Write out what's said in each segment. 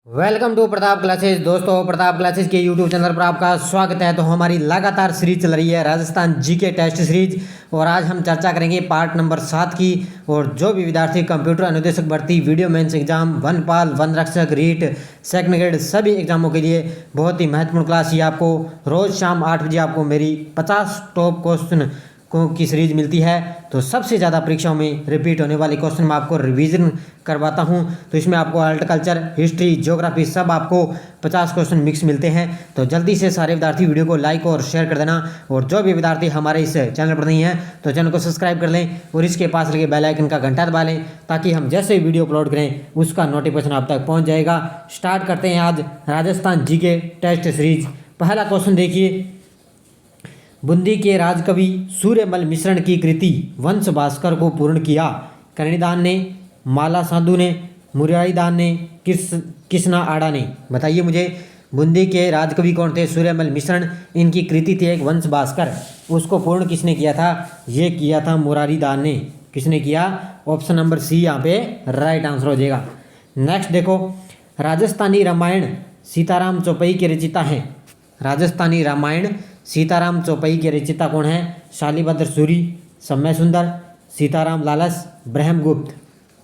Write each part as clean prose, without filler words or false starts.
Welcome to Pratap classes. दोस्तों, Pratap classes के YouTube channel पर आपका स्वागत है। तो हमारी लगातार सीरीज चल रही है राजस्थान जीके टेस्ट सीरीज, और आज हम चर्चा करेंगे पार्ट नंबर 7 की। और जो भी विद्यार्थी कंप्यूटर अनुदेशक भर्ती, वीडियो मेंस एग्जाम, वनपाल, वन रक्षक, रीट, सेकंड ग्रेड सभी एग्जामों के लिए बहुत ही महत्वपूर्ण क्लास ये आपको रोज़ शाम 8 बजे आपको मेरी 50 टॉप क्वेश्चन की सीरीज मिलती है। तो सबसे ज़्यादा परीक्षाओं में रिपीट होने वाले क्वेश्चन मैं आपको रिवीजन करवाता हूं। तो इसमें आपको हॉर्टिकल्चर, हिस्ट्री, ज्योग्राफी सब आपको 50 क्वेश्चन मिक्स मिलते हैं। तो जल्दी से सारे विद्यार्थी वीडियो को लाइक और शेयर कर देना। और जो भी विद्यार्थी हमारे इस चैनल पर नहीं है तो चैनल को सब्सक्राइब कर लें और इसके पास लगे बेल आइकन का घंटा दबा लें, ताकि हम जैसे ही वीडियो अपलोड करें उसका नोटिफिकेशन आप तक पहुँच जाएगा। स्टार्ट करते हैं आज राजस्थान जीके टेस्ट सीरीज। पहला क्वेश्चन देखिए, बूंदी के राजकवि सूर्यमल मिश्रण की कृति वंश भास्कर को पूर्ण किया। करणीदान ने, माला साधु ने, मुरारीदान ने, कृष्णा आड़ा ने। बताइए मुझे, बूंदी के राजकवि कौन थे? सूर्यमल मिश्रण। इनकी कृति थी एक वंश भास्कर, उसको पूर्ण किसने किया था? ये किया था मुरारीदान ने। किसने किया? ऑप्शन नंबर सी यहाँ पे राइट आंसर हो जाएगा। नेक्स्ट देखो, राजस्थानी रामायण सीताराम चौपई के रचिता हैं। राजस्थानी रामायण सीताराम चौपई के रचिता कौन है? शालिभद्र सूरी, समय सुंदर, सीताराम लालस, ब्रह्मगुप्त।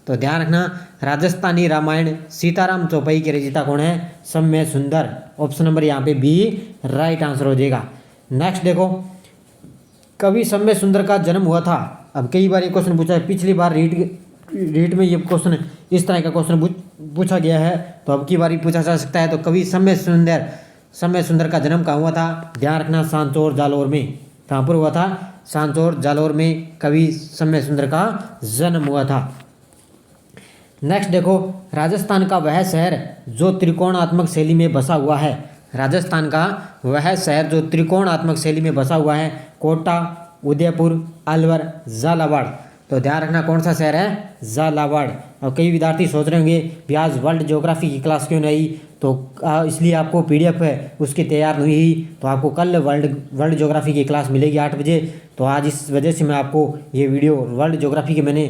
तो ध्यान रखना, राजस्थानी रामायण सीताराम चौपई के रचिता कौन है? समय सुंदर। ऑप्शन नंबर यहाँ पे बी राइट आंसर हो जाएगा। नेक्स्ट देखो, कवि समय सुंदर का जन्म हुआ था। अब कई बार ये क्वेश्चन पूछा है, पिछली बार रीट में ये क्वेश्चन इस तरह का क्वेश्चन पूछा गया है, तो अब की बार पूछा जा सकता है। तो कवि समय सुंदर का जन्म कहाँ हुआ था? ध्यान रखना, सांचौर जालौर में। कहाँ पर हुआ था? सांचौर जालौर में कवि समय सुंदर का जन्म हुआ था। नेक्स्ट देखो, राजस्थान का वह शहर जो त्रिकोणात्मक शैली में बसा हुआ है। राजस्थान का वह शहर जो त्रिकोणात्मक शैली में बसा हुआ है। कोटा, उदयपुर, अलवर, झालावाड़। तो ध्यान रखना, कौन सा शहर है? झालावाड़। और कई विद्यार्थी सोच रहे होंगे भी आज वर्ल्ड ज्योग्राफी की क्लास क्यों नहीं, तो इसलिए आपको पीडीएफ है उसकी तैयार नहीं हुई, तो आपको कल वर्ल्ड ज्योग्राफी की क्लास मिलेगी 8 बजे। तो आज इस वजह से मैं आपको ये वीडियो वर्ल्ड ज्योग्राफी के मैंने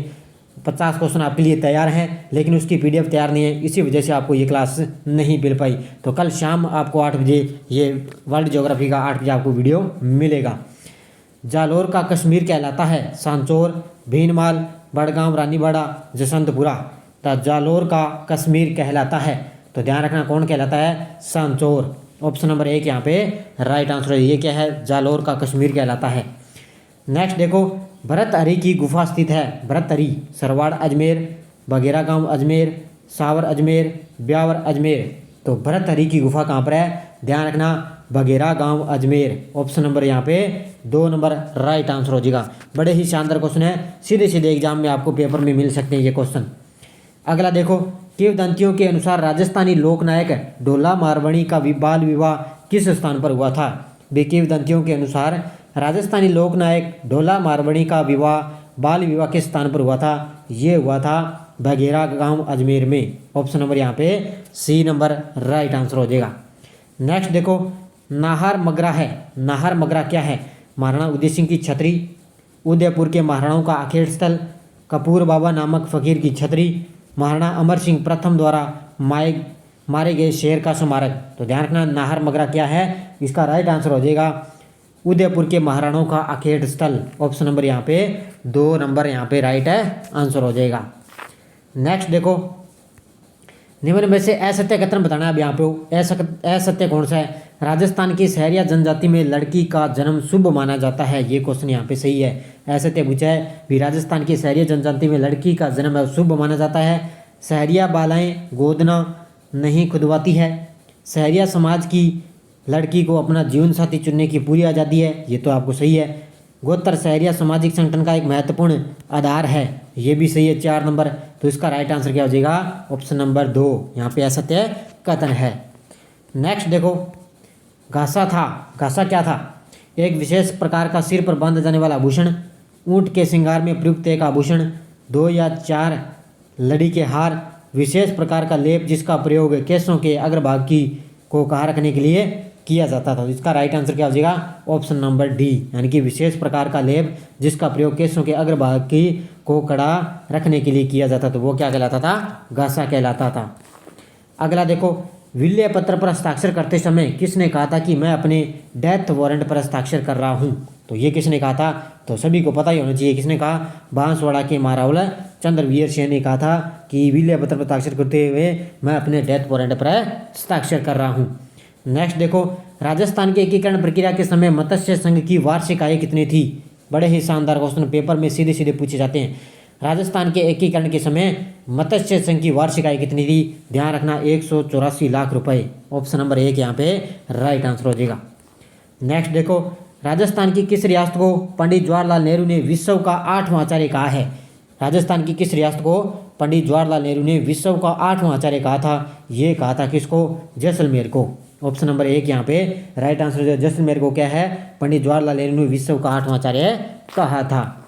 50 क्वेश्चन आपके लिए तैयार हैं, लेकिन उसकी पीडीएफ तैयार नहीं है, इसी वजह से आपको ये क्लास नहीं मिल पाई। तो कल शाम आपको 8 बजे ये वर्ल्ड ज्योग्राफी का 8 बजे आपको वीडियो मिलेगा। जालौर का कश्मीर कहलाता है। सांचौर, भीनमाल, बड़गांव, रानीबाड़ा, जसवंतपुरा। तो जालौर का कश्मीर कहलाता है। तो ध्यान रखना, कौन कहलाता है? सांचौर। ऑप्शन नंबर 1 यहाँ पे राइट आंसर है। ये क्या है? जालौर का कश्मीर कहलाता है। नेक्स्ट देखो, भरतहरि की गुफा स्थित है। भरतहरि सरवाड़ अजमेर, बघेरा गांव अजमेर, सावर अजमेर, ब्यावर अजमेर। तो भरतहरि की गुफा कहाँ पर है? ध्यान रखना, बघेरा गांव अजमेर। ऑप्शन नंबर यहाँ पे 2 नंबर राइट आंसर हो जाएगा। बड़े ही शानदार क्वेश्चन है, सीधे सीधे एग्जाम में आपको पेपर में मिल सकते हैं ये क्वेश्चन। अगला देखो, किंवदंतियों के अनुसार राजस्थानी लोकनायक ढोला मारवाणी का बाल विवाह किस स्थान पर हुआ था? किंवदंतियों के अनुसार राजस्थानी लोकनायक ढोला मारवाणी का बाल विवाह किस स्थान पर हुआ था? ये हुआ था बघेरा गांव अजमेर में। ऑप्शन नंबर यहाँ पे सी नंबर राइट आंसर हो जाएगा। नेक्स्ट देखो, नाहर मगरा है। नाहर मगरा क्या है? महाराणा उदय सिंह की छतरी, उदयपुर के महाराणाओं का आखेट स्थल, कपूर बाबा नामक फकीर की छतरी, महाराणा अमर सिंह प्रथम द्वारा मारे गए शेर का स्मारक। तो ध्यान रखना, नाहर मगरा क्या है? इसका राइट आंसर हो जाएगा उदयपुर के महाराणाओं का आखेट स्थल। ऑप्शन नंबर यहाँ पे 2 नंबर यहाँ पे राइट है आंसर हो जाएगा। नेक्स्ट देखो, निम्न में से असत्य कथन बताना है। अब यहाँ पे असत्य कौन सा है? राजस्थान की सहरिया जनजाति में लड़की का जन्म शुभ माना जाता है। ये क्वेश्चन यहाँ पे सही है। असत्य पूछा है भी राजस्थान की सहरिया जनजाति में लड़की का जन्म शुभ माना जाता है। सहरिया बालाएं गोदना नहीं खुदवाती है। सहरिया समाज की लड़की को अपना जीवन साथी चुनने की पूरी आज़ादी है। ये तो आपको सही है। गोत्र सहरिया सामाजिक संगठन का एक महत्वपूर्ण आधार है। ये भी सही है, 4 नंबर। तो इसका राइट आंसर क्या हो जाएगा? ऑप्शन नंबर 2 यहाँ पे असत्य कथन है। नेक्स्ट देखो, घासा था। घासा क्या था? एक विशेष प्रकार का सिर पर बांधा जाने वाला आभूषण, ऊंट के श्रृंगार में प्रयुक्त एक आभूषण, 2 या 4 लड़ी के हार, विशेष प्रकार का लेप जिसका प्रयोग केसों के अग्रभाग को कहा रखने के लिए किया जाता था। इसका राइट आंसर क्या हो जाएगा? ऑप्शन नंबर डी, यानी कि विशेष प्रकार का लेप जिसका प्रयोग केसों के अग्रभाग को कड़ा रखने के लिए किया जाता था, वो क्या कहलाता था? घासा कहलाता था। अगला देखो, विल्य पत्र पर हस्ताक्षर करते समय किसने कहा था कि मैं अपने डेथ वारंट पर हस्ताक्षर कर रहा हूँ? तो ये किसने कहा था? तो सभी को पता ही होना चाहिए किसने कहा। बांसवाड़ा के महारावल चंद्रवीर सिंह ने कहा था कि विल्य पत्र पर हस्ताक्षर करते हुए मैं अपने डेथ वारंट पर हस्ताक्षर कर रहा हूँ। नेक्स्ट देखो, राजस्थान के एकीकरण प्रक्रिया के समय मत्स्य संघ की वार्षिक आय कितनी थी? बड़े ही शानदार क्वेश्चन पेपर में सीधे सीधे पूछे जाते हैं। राजस्थान के एकीकरण के समय मत्स्य संघ की वार्षिक आय कितनी थी? ध्यान रखना 184 लाख रुपए। ऑप्शन नंबर 1 यहाँ पे राइट आंसर हो जाएगा। नेक्स्ट देखो, राजस्थान की किस रियासत को पंडित जवाहरलाल नेहरू ने विश्व का 8वां आचार्य कहा है? राजस्थान की किस रियासत को पंडित जवाहरलाल नेहरू ने विश्व का 8वां आचार्य कहा था? ये कहा था किसको? जैसलमेर को। ऑप्शन नंबर 1 यहाँ पे राइट आंसर है। जैसलमेर को क्या है? पंडित जवाहरलाल नेहरू ने विश्व का 8वां आचार्य कहा था।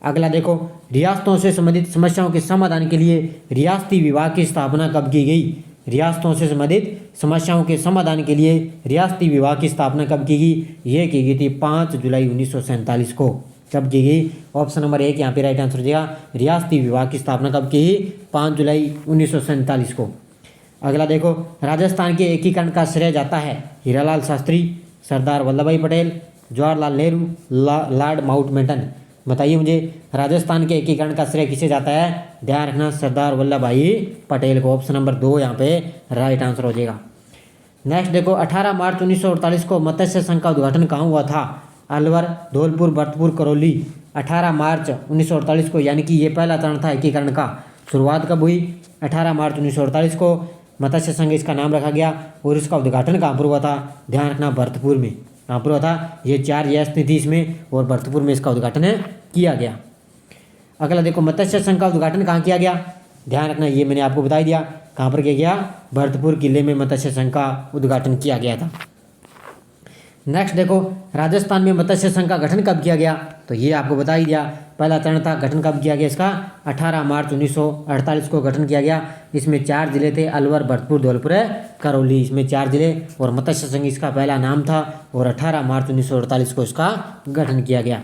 अगला देखो, रियासतों से संबंधित समस्याओं के समाधान के लिए रियासती विभाग की स्थापना कब की गई? रियासतों से संबंधित समस्याओं के समाधान के लिए रियासती विभाग की स्थापना कब की गई? ये की गई थी 5 जुलाई 1947 को। कब की गई? ऑप्शन नंबर 1 यहाँ पे राइट आंसर हो जाएगा। रियासती विभाग की स्थापना कब की? 5 जुलाई 1947 को। अगला देखो, राजस्थान के एकीकरण का श्रेय जाता है हीरालाल शास्त्री, सरदार वल्लभ भाई पटेल, जवाहरलाल नेहरू, लॉर्ड माउंटबेटन। बताइए मुझे, राजस्थान के एकीकरण का श्रेय किसे जाता है? ध्यान रखना सरदार वल्लभ भाई पटेल को। ऑप्शन नंबर 2 यहाँ पे राइट आंसर हो जाएगा। नेक्स्ट देखो, 18 मार्च 1948 को मत्स्य संघ का उद्घाटन कहाँ हुआ था? अलवर, धौलपुर, भरतपुर, करौली। 18 मार्च 1948 को, यानी कि ये पहला चरण था एकीकरण का। शुरुआत कब हुई? 18 मार्च 1948 को मत्स्य संघ इसका नाम रखा गया। और इसका उद्घाटन कहाँ पर हुआ था? ध्यान रखना भरतपुर में। कहाँ पर हुआ था? ये 4 रियासतें थी इसमें और भरतपुर में इसका उद्घाटन किया गया। अगला देखो, मत्स्य संघ का उद्घाटन कहाँ किया गया? ध्यान रखना, ये मैंने आपको बता ही दिया। कहाँ पर किया गया? भरतपुर किले में मत्स्य संघ का उद्घाटन किया गया था। नेक्स्ट देखो, राजस्थान में मत्स्य संघ का गठन कब किया गया? तो ये आपको बता ही दिया। पहला चरण था, गठन कब किया गया इसका? 18 मार्च 1948 को गठन किया गया। इसमें 4 जिले थे, अलवर, भरतपुर, धौलपुर, करौली। इसमें 4 जिले और मत्स्य संघ इसका पहला नाम था और 18 मार्च 1948 को इसका गठन किया गया।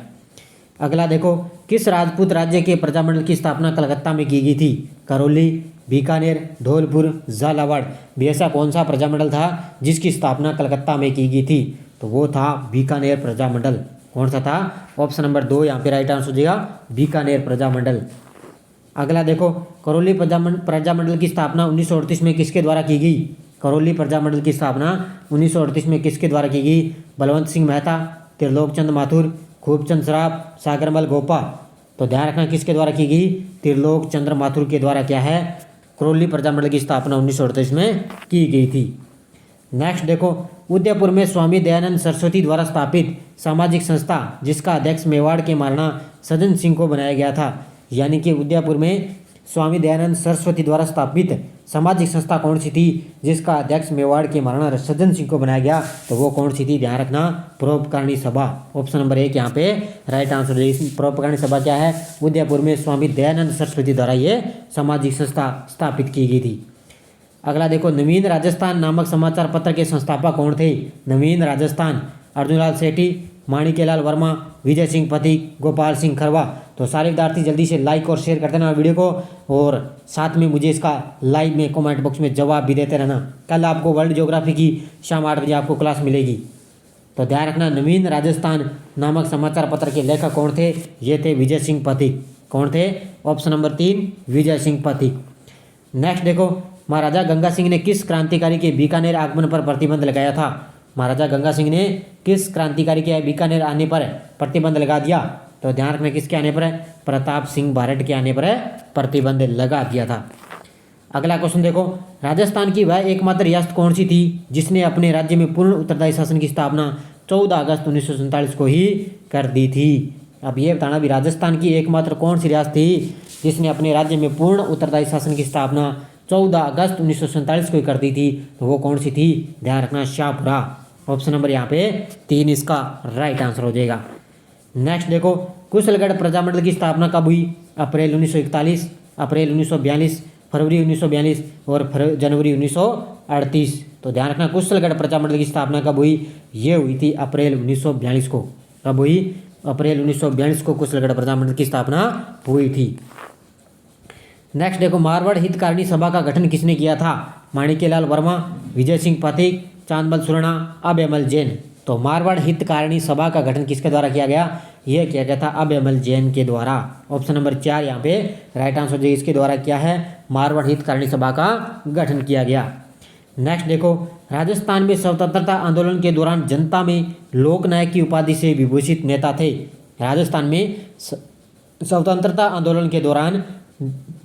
अगला देखो, किस राजपूत राज्य के प्रजामंडल की स्थापना कलकत्ता में की गई थी? करौली, बीकानेर, धौलपुर, झालावाड़। भी ऐसा कौन सा प्रजामंडल था जिसकी स्थापना कलकत्ता में की गई थी? तो वो था बीकानेर प्रजामंडल। कौन सा था? ऑप्शन नंबर 2 यहाँ पे राइट आंसर हो जाएगा, बीकानेर प्रजामंडल। अगला देखो, करौली प्रजामंडल की स्थापना 1938 में किसके द्वारा की गई? करौली प्रजामंडल की स्थापना 1938 में किसके द्वारा की गई? बलवंत सिंह मेहता, त्रिलोकचंद माथुर, खूबचंद सराफ, सागरमल गोपा। तो ध्यान रखना किसके द्वारा की गई? त्रिलोक चंद्र माथुर के द्वारा क्या है? करौली प्रजामंडल की स्थापना 1938 में की गई थी। नेक्स्ट देखो, उदयपुर में स्वामी दयानंद सरस्वती द्वारा स्थापित सामाजिक संस्था जिसका अध्यक्ष मेवाड़ के महाराणा सज्जन सिंह को बनाया गया था। यानी कि उदयपुर में स्वामी दयानंद सरस्वती द्वारा स्थापित सामाजिक संस्था कौन सी थी जिसका अध्यक्ष मेवाड़ के महाराणा सज्जन सिंह को बनाया गया? तो वो कौन सी थी? ध्यान रखना, परोपकारिणी सभा। ऑप्शन नंबर 1 यहाँ पे राइट आंसर है। परोपकारिणी सभा क्या है? उदयपुर में स्वामी दयानंद सरस्वती द्वारा ये सामाजिक संस्था स्थापित की गई थी। अगला देखो, नवीन राजस्थान नामक समाचार पत्र के संस्थापक कौन थे? नवीन राजस्थान, अर्जुनलाल सेठी, माणिक्यलाल वर्मा, विजय सिंह पथिक, गोपाल सिंह खरवा। तो सारे विद्यार्थी जल्दी से लाइक और शेयर कर देना वीडियो को और साथ में मुझे इसका लाइव में कमेंट बॉक्स में जवाब भी देते रहना। कल आपको वर्ल्ड ज्योग्राफी की शाम 8 बजे आपको क्लास मिलेगी। तो ध्यान रखना, नवीन राजस्थान नामक समाचार पत्र के लेखक कौन थे? ये थे विजय सिंह पथिक। कौन थे? Option number 3 Vijay Singh Pathik. Next देखो, महाराजा गंगा सिंह ने किस क्रांतिकारी के बीकानेर आगमन पर प्रतिबंध लगाया था? महाराजा गंगा सिंह ने किस क्रांतिकारी के बीकानेर आने पर प्रतिबंध लगा दिया? तो ध्यान रखना, किसके आने पर है? प्रताप सिंह बारड के आने पर प्रतिबंध लगा दिया था। अगला क्वेश्चन देखो, राजस्थान की वह एकमात्र रियासत कौन सी थी जिसने अपने राज्य में पूर्ण उत्तरदायी शासन की स्थापना 14 अगस्त 1947 को ही कर दी थी? अब ये बताना भी राजस्थान की एकमात्र कौन सी रियासत थी जिसने अपने राज्य में पूर्ण उत्तरदायी शासन की स्थापना 14 अगस्त 1947 को कर दी थी? तो वो कौन सी थी? ध्यान रखना, शाहपुरा। ऑप्शन नंबर यहाँ पे 3 इसका राइट आंसर हो जाएगा। नेक्स्ट देखो, कुशलगढ़ प्रजामंडल की स्थापना कब हुई? अप्रैल 1941, अप्रैल 1942, फरवरी 1942 और जनवरी 1938। तो ध्यान रखना, कुशलगढ़ प्रजामंडल की स्थापना कब हुई? ये हुई थी अप्रैल 1942 को। कब हुई? अप्रैल 1942 को कुशलगढ़ प्रजामंडल की स्थापना हुई थी। नेक्स्ट देखो, मारवाड़ हितकारिणी सभा का गठन किसने किया था? माणिक्यलाल वर्मा, विजय सिंह पथिक, चांदबल सुरना, अभयमल जैन। तो मारवाड़ हितकारिणी सभा का गठन किसके द्वारा किया गया? यह किया गया था अभयमल जैन के द्वारा। ऑप्शन नंबर 4 यहाँ पे राइट आंसर हो जाएगा। इसके द्वारा क्या है? मारवाड़ हितकारिणी सभा का गठन किया गया। नेक्स्ट देखो, राजस्थान में स्वतंत्रता आंदोलन के दौरान जनता में लोकनायक की उपाधि से विभूषित नेता थे। राजस्थान में स्वतंत्रता आंदोलन के दौरान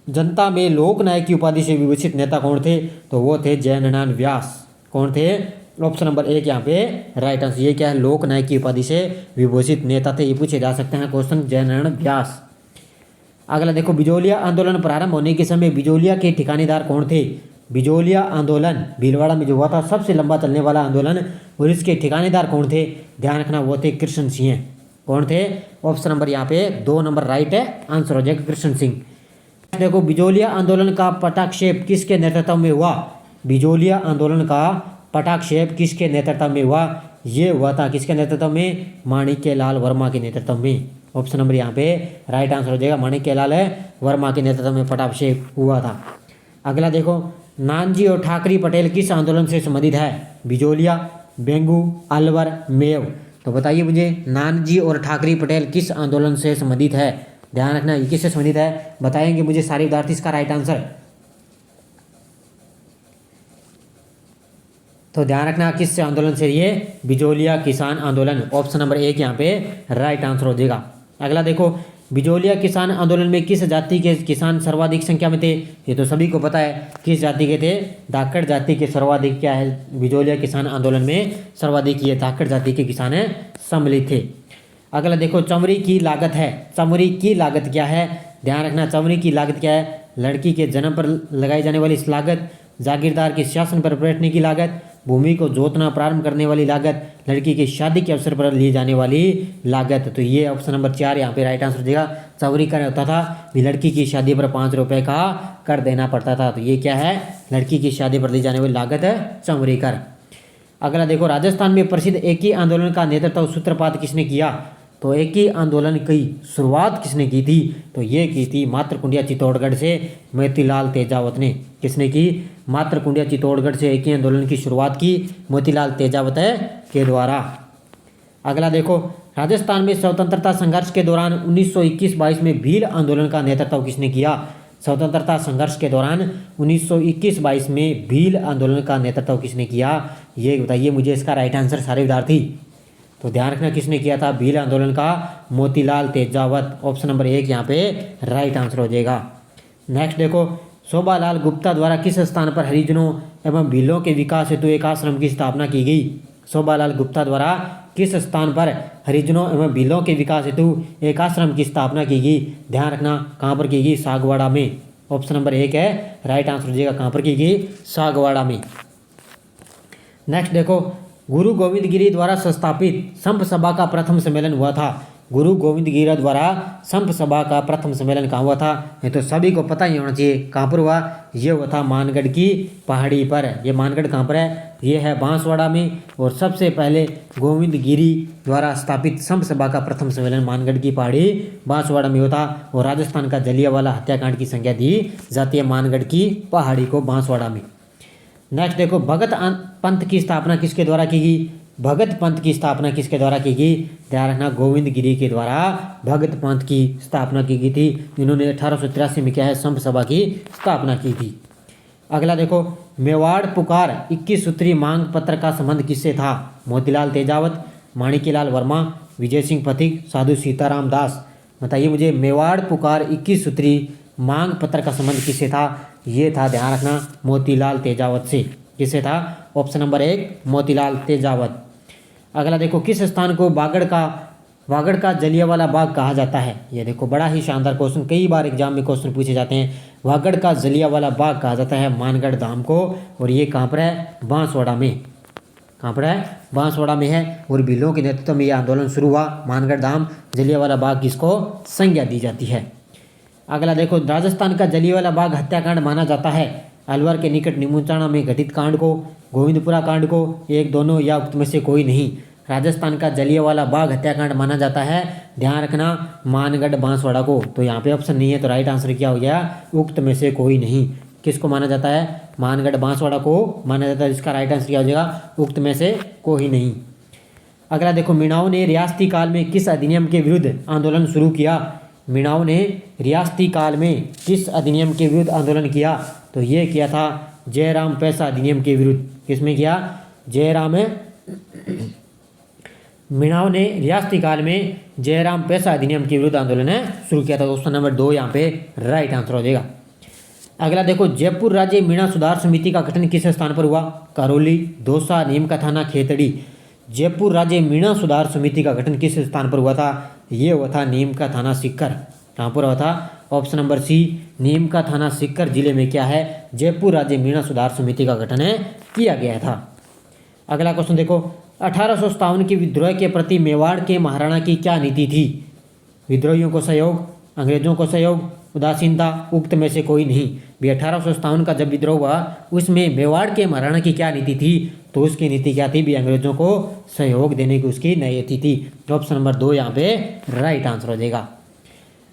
जनता में लोकनायक की उपाधि से विभूषित नेता कौन थे? तो वो थे जयनारायण व्यास। कौन थे? ऑप्शन नंबर 1 यहाँ पे राइट आंसर। ये क्या है? लोकनायक की उपाधि से विभूषित नेता थे। ये पूछे जा सकते हैं क्वेश्चन, जयनारायण व्यास। अगला देखो, बिजोलिया आंदोलन प्रारंभ होने के समय बिजोलिया के ठिकानेदार कौन थे? बिजोलिया आंदोलन भीलवाड़ा में जो हुआ था, सबसे लंबा चलने वाला आंदोलन, और इसके ठिकानेदार कौन थे? ध्यान रखना, वो थे कृष्ण सिंह। कौन थे? ऑप्शन नंबर यहाँ पे 2 नंबर राइट है आंसर हो जाएगा, कृष्ण सिंह। देखो, बिजोलिया आंदोलन का पटाक्षेप किसके नेतृत्व में हुआ? बिजोलिया आंदोलन का पटाक्षेप किसके नेतृत्व में हुआ? ये हुआ था किसके नेतृत्व में? माणिक्यलाल वर्मा के नेतृत्व में। ऑप्शन नंबर यहाँ पे राइट आंसर हो जाएगा, माणिक्यलाल वर्मा के नेतृत्व में पटाक्षेप हुआ था। अगला देखो, नानजी और ठाकरी पटेल किस आंदोलन से संबंधित है? बिजोलिया, बेंगू, अलवर, मेव। तो बताइए मुझे, नानजी और ठाकरी पटेल किस आंदोलन से संबंधित है? ध्यान रखना, ये किससे संबंधित है? बताएंगे मुझे सारे विद्यार्थी इसका राइट आंसर। तो ध्यान रखना, किससे आंदोलन से? ये बिजोलिया किसान आंदोलन। ऑप्शन नंबर 1 यहाँ पे राइट आंसर हो जाएगा। अगला देखो, बिजोलिया किसान आंदोलन में किस जाति के किसान सर्वाधिक संख्या में थे? ये तो सभी को पता है, किस जाति के थे? धाकड़ जाति के सर्वाधिक क्या है? बिजोलिया किसान आंदोलन में सर्वाधिक ये धाकड़ जाति के किसान सम्मिलित थे। अगला देखो, चमड़ी की लागत है। चमड़ी की लागत क्या है? ध्यान रखना, चमड़ी की लागत क्या है? लड़की के जन्म पर लगाई जाने वाली लागत, जागीरदार के शासन पर बैठने की लागत, भूमि को जोतना प्रारंभ करने वाली लागत, लड़की की शादी के अवसर पर ली जाने वाली लागत। तो ये ऑप्शन नंबर 4 यहाँ पे राइट आंसर हो जाएगा। चौरी कर होता था भी, लड़की की शादी पर 5 रुपये का कर देना पड़ता था। तो ये क्या है? लड़की की शादी पर ली जाने वाली लागत है चौरी कर। अगला देखो, राजस्थान में प्रसिद्ध एक ही आंदोलन का नेतृत्व सूत्रपात किसने किया? तो एक ही आंदोलन की शुरुआत किसने की थी? तो ये की थी मातृकुंडिया चित्तौड़गढ़ से मोतीलाल तेजावत ने। किसने की? मातृकुंडिया चित्तौड़गढ़ से एक ही आंदोलन की शुरुआत की मोतीलाल तेजावत के द्वारा। अगला देखो, राजस्थान में स्वतंत्रता संघर्ष के दौरान 1921-22 में भील आंदोलन का नेतृत्व किसने किया? स्वतंत्रता संघर्ष के दौरान 1921-22 में भील आंदोलन का नेतृत्व किसने किया? ये बताइए मुझे इसका राइट आंसर सारे विद्यार्थी। तो ध्यान रखना, किसने किया था भील आंदोलन का? मोतीलाल तेजावत। ऑप्शन नंबर 1 यहाँ पे राइट आंसर हो जाएगा। नेक्स्ट देखो, शोभालाल गुप्ता द्वारा किस स्थान पर हरिजनों एवं भीलों के विकास हेतु एक आश्रम की स्थापना की गई? शोभालाल गुप्ता द्वारा किस स्थान पर हरिजनों एवं भीलों के विकास हेतु एक आश्रम की स्थापना की गई? ध्यान रखना, कहाँ पर की गई? सागवाड़ा में। ऑप्शन नंबर 1 है राइट आंसर हो जाएगा, कहाँ पर की गई? सागवाड़ा में। नेक्स्ट देखो, गुरु गोविंद गिरी द्वारा संस्थापित संप सभा का प्रथम सम्मेलन हुआ था। गुरु गोविंद गिरी द्वारा संप सभा का प्रथम सम्मेलन कहाँ हुआ था? ये तो सभी को पता ही होना चाहिए, कहाँ पर हुआ? ये हुआ था मानगढ़ की पहाड़ी पर। ये मानगढ़ कहाँ पर है? ये है बांसवाड़ा में। और सबसे पहले गोविंद गिरी द्वारा स्थापित संप सभा का प्रथम सम्मेलन मानगढ़ की पहाड़ी बांसवाड़ा में होता। और राजस्थान का जलियांवाला हत्याकांड की संज्ञा दी जाती है मानगढ़ की पहाड़ी को, बांसवाड़ा में। नेक्स्ट देखो, भगत पंथ की स्थापना किसके द्वारा की गई? भगत पंथ की स्थापना किसके द्वारा की गई? ध्यान रखना, गोविंद गिरी के द्वारा भगत पंथ की स्थापना की गई थी। इन्होंने 1883 में क्या है? संप सभा की स्थापना की थी। अगला देखो, मेवाड़ पुकार 21 सूत्री मांग पत्र का संबंध किससे था? मोतीलाल तेजावत, माणिक्यलाल वर्मा, विजय सिंह पथिक, साधु सीताराम दास। बताइए मुझे, मेवाड़ पुकार 21 सूत्री मांग पत्र का संबंध किससे था? ये था, ध्यान रखना, मोतीलाल तेजावत से। किससे था? Option number 1 Motilal Tejawat. अगला देखो, किस स्थान को वागड़ का जलियांवाला बाग कहा जाता है? ये देखो, बड़ा ही शानदार क्वेश्चन, कई बार एग्जाम में क्वेश्चन पूछे जाते हैं। वागड़ का जलियांवाला बाग कहा जाता है मानगढ़ धाम को। और ये कहाँ पर है? बांसवाड़ा में। कहाँ पर है? बांसवाड़ा में है। और भीलों के नेतृत्व में यह आंदोलन शुरू हुआ। मानगढ़ धाम जलियांवाला बाग किसको संज्ञा दी जाती है? अगला देखो, राजस्थान का जलियांवाला बाग हत्याकांड माना जाता है अलवर के निकट निमुचाना में घटित कांड को, गोविंदपुरा कांड को, एक दोनों या उक्त में से कोई नहीं। राजस्थान का जलियांवाला बाग हत्याकांड माना जाता है? ध्यान रखना, मानगढ़ बांसवाड़ा को। तो यहाँ पे ऑप्शन नहीं है, तो राइट आंसर क्या हो गया? उक्त में से कोई नहीं। किसको माना जाता है? मानगढ़ बांसवाड़ा को माना जाता है। इसका राइट आंसर क्या हो जाएगा? उक्त में से कोई नहीं। अगला देखो, मीणाओं ने रियासती काल में किस अधिनियम के विरुद्ध आंदोलन शुरू किया? मीणाओं ने रियासती काल में किस अधिनियम के विरुद्ध आंदोलन किया? तो ये किया था जयराम पैसा अधिनियम के विरुद्ध। किसमें किया? जयराम मीणाओं ने रियासती काल में जयराम पैसा अधिनियम के विरुद्ध आंदोलन शुरू किया था। ऑप्शन नंबर 2 यहाँ पे राइट आंसर हो जाएगा। अगला देखो, जयपुर राज्य मीणा सुधार समिति का गठन किस स्थान पर हुआ? करौली, दौसा, नीम का थाना, खेतड़ी। जयपुर राज्य मीणा सुधार समिति का गठन किस स्थान पर हुआ था? ये हुआ था नीम का थाना सीकर। कहाँ पर हुआ था? ऑप्शन नंबर सी, नीम का थाना सीकर जिले में क्या है? जयपुर राज्य मीणा सुधार समिति का गठन किया गया था। अगला क्वेश्चन देखो, 1857 के विद्रोह के प्रति मेवाड़ के महाराणा की क्या नीति थी? विद्रोहियों को सहयोग, अंग्रेजों को सहयोग, उदासीनता, उक्त में से कोई नहीं। भी 1857 का जब विद्रोह हुआ उसमें मेवाड़ के महाराणा की क्या नीति थी? तो उसकी नीति क्या थी? भी अंग्रेजों को सहयोग देने की उसकी नीति थी। ऑप्शन नंबर 2 यहाँ पे राइट आंसर हो जाएगा।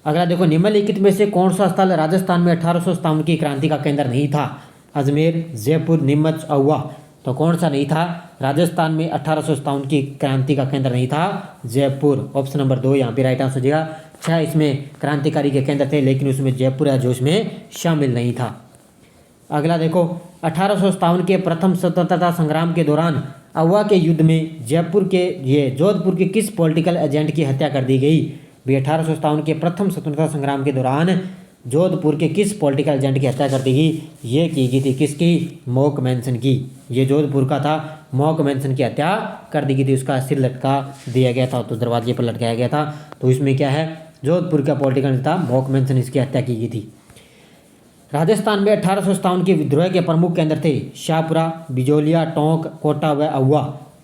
अगला देखो, निम्नलिखित में से कौन सा स्थल राजस्थान में 1857 की क्रांति का केंद्र नहीं था? अजमेर, जयपुर, नीमच, आहुआ। तो कौन सा नहीं था? राजस्थान में 1857 की क्रांति का केंद्र नहीं था जयपुर। ऑप्शन नंबर 2 यहाँ पे राइट आंसर हो जाएगा। 6 इसमें क्रांतिकारी के केंद्र थे, लेकिन उसमें जयपुर है जो इसमें शामिल नहीं था। अगला देखो, 1857 के प्रथम स्वतंत्रता संग्राम के दौरान आहुआ के युद्ध में जोधपुर के किस पॉलिटिकल एजेंट की हत्या कर दी गई? भी 1857 के प्रथम स्वतंत्रता संग्राम के दौरान जोधपुर के किस पॉलिटिकल एजेंट की हत्या कर दी गई? ये की गई थी किसकी? मॉकमेंसन की। ये जोधपुर का था, मॉकमेंसन की हत्या कर दी गई थी। उसका सिर लटका दिया गया था, तो दरवाजे पर लटकाया गया था। तो इसमें क्या है? जोधपुर का पॉलिटिकल नेता मॉकमेंसन, इसकी हत्या की गई थी। राजस्थान में 1857 के विद्रोह के प्रमुख केंद्र थे शाहपुरा, बिजोलिया, टोंक, कोटा व आहुआ।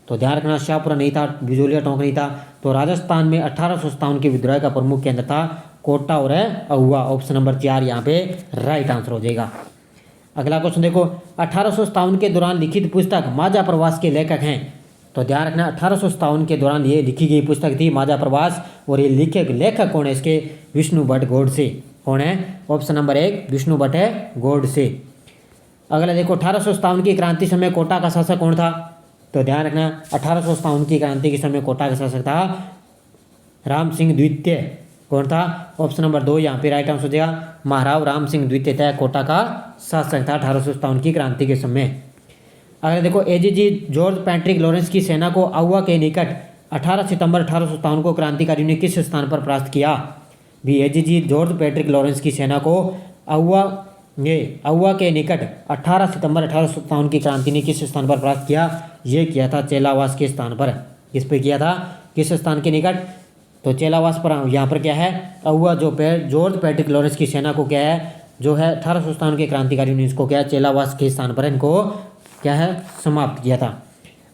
तो ध्यान रखना, शाहपुरा नहीं था, बिजोलिया, टोंक नहीं था। तो राजस्थान में 1857 के विद्रोह का प्रमुख केंद्र था कोटा और आहुआ। ऑप्शन नंबर 4 यहाँ पे राइट आंसर हो जाएगा। अगला क्वेश्चन देखो, 1857 के दौरान लिखित पुस्तक माजा प्रवास के लेखक हैं? तो ध्यान रखना, 1857 के दौरान ये लिखी गई पुस्तक थी माजा प्रवास, और ये लेखक कौन है इसके? विष्णु भट्ट गोडसे। कौन है? Option number 1 Vishnu Bhatt Godse. अगला देखो, 1857 की क्रांति समय कोटा का शासक कौन था? तो ध्यान रखना, 1857 की क्रांति के समय कोटा का शासक था राम सिंह द्वितीय। कौन था? ऑप्शन नंबर 2 यहाँ पे राइट आंसर हो जाएगा। महाराव राम सिंह द्वितीय था कोटा का शासक था 1857 की क्रांति के समय। अगर देखो, एजीजी जॉर्ज पैट्रिक लॉरेंस की सेना को आहुआ के निकट 18 सितंबर 1857 को क्रांतिकारियों ने किस स्थान पर परास्त किया? भी एजीजी जॉर्ज पैट्रिक लॉरेंस की सेना को आहुआ के निकट 18 सितंबर 1857 की क्रांति ने किस स्थान पर परास्त किया? ये किया था चेलावास के स्थान पर। किस पे किया था? किस स्थान के निकट? तो चेलावास पर। यहाँ पर क्या है? आहुआ जॉर्ज पैट्रिक लॉरेंस की सेना को क्या है, जो है 1857 के क्रांतिकारियों ने इसको क्या है, चेलावास के स्थान पर इनको क्या है, समाप्त किया था।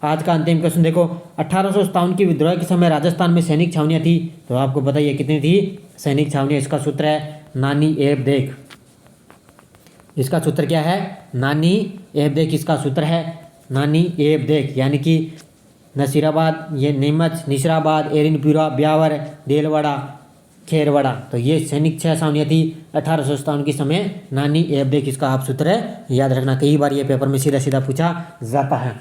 आज का अंतिम क्वेश्चन देखो, 1857 की विद्रोह के समय राजस्थान में सैनिक छावनियाँ थी। तो आपको बताइए कितनी थी सैनिक छावनियाँ? इसका सूत्र है नानी एब देख। इसका सूत्र क्या है? नानी एब देख। इसका सूत्र है नानी एब देख, यानी कि नसीराबाद, ये नीमच, निशराबाद, एरिनपुरा, ब्यावर, देलवाड़ा, खेरवाड़ा। तो ये सैनिक 6 छावनियाँ थी 1857 के समय। नानी एब देख इसका आप सूत्र याद रखना, कई बार ये पेपर में सीधा सीधा पूछा जाता है।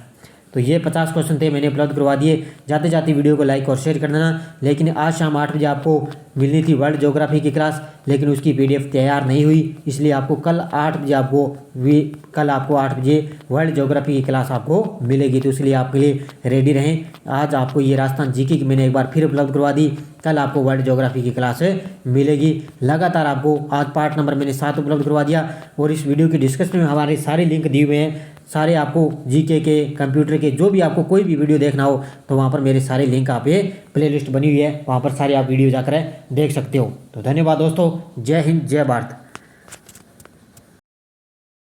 तो ये 50 क्वेश्चन थे, मैंने उपलब्ध करवा दिए। जाते जाते वीडियो को लाइक और शेयर कर देना। लेकिन आज शाम 8 बजे आपको मिलनी थी वर्ल्ड ज्योग्राफी की क्लास, लेकिन उसकी PDF तैयार नहीं हुई, इसलिए आपको कल 8 बजे आपको 8 बजे वर्ल्ड ज्योग्राफी की क्लास आपको मिलेगी। तो इसलिए आपके लिए रेडी रहें। आज आपको ये राजस्थान जीके की मैंने एक बार फिर उपलब्ध करवा दी, कल आपको वर्ल्ड ज्योग्राफी की क्लास मिलेगी। लगातार आपको आज पार्ट नंबर मैंने 7 उपलब्ध करवा दिया, और इस वीडियो की डिस्क्रिप्शन में हमारे सारे लिंक दिए हुए हैं। सारे आपको जीके के, कंप्यूटर के, जो भी आपको कोई भी वीडियो देखना हो तो वहाँ पर मेरे सारे लिंक आप ये प्लेलिस्ट बनी हुई है, वहाँ पर सारे आप वीडियो जाकर देख सकते हो। तो धन्यवाद दोस्तों, जय हिंद, जय भारत।